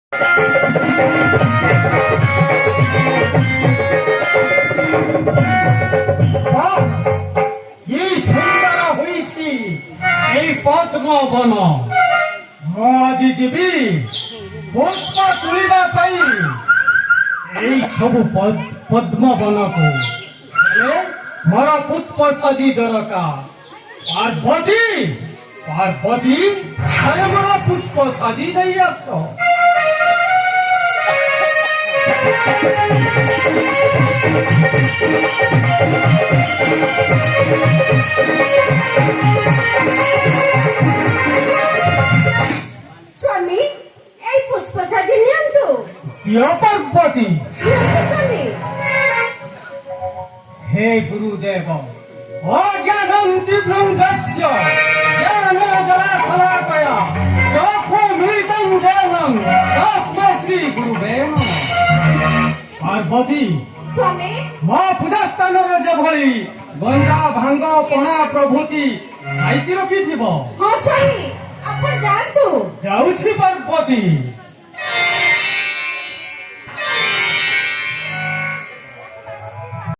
কি সুন্দর হয়েছি এই পদ্ম বন। আଜି ଯିବି পুষ্প তুলিବା ପାଇଁ এই ସବୁ ପଦ୍ମ ବନକୁ। ମୋର ପୁଷ୍ପ ସଜି ଦରକାର। ପାର୍ବତୀ ପାର୍ବତୀ ଆରେ ମୋର ପୁଷ୍ପ ସାଜି ଦେଇ ଆସ। স্বামী এই পুষ্প সাজি নিয়ন্তু। দিও পার্বতী। নিয়ন্তু স্বামী। হে গুরুদেব অজ্ঞানং তীব্রং যস্য জ্ঞান জলাশলাকয়া চক্ষু মিলিতং জ্ঞানং তস্মৈ শ্রী গুরুবে নমঃ। পার্বতী স্বামী ମୋ ପୂଜା ସ୍ଥାନରେ ଯେଭଳି ଗଞ୍ଜା ଭାଙ୍ଗ ପଣା ପ୍ରଭୃତି ସାଇତି ରଖିଥିବ। ହଁ ସ୍ବାମୀ ଆପଣ ଯାଆନ୍ତୁ। ଯାଉଛି ପାର୍ବତୀ।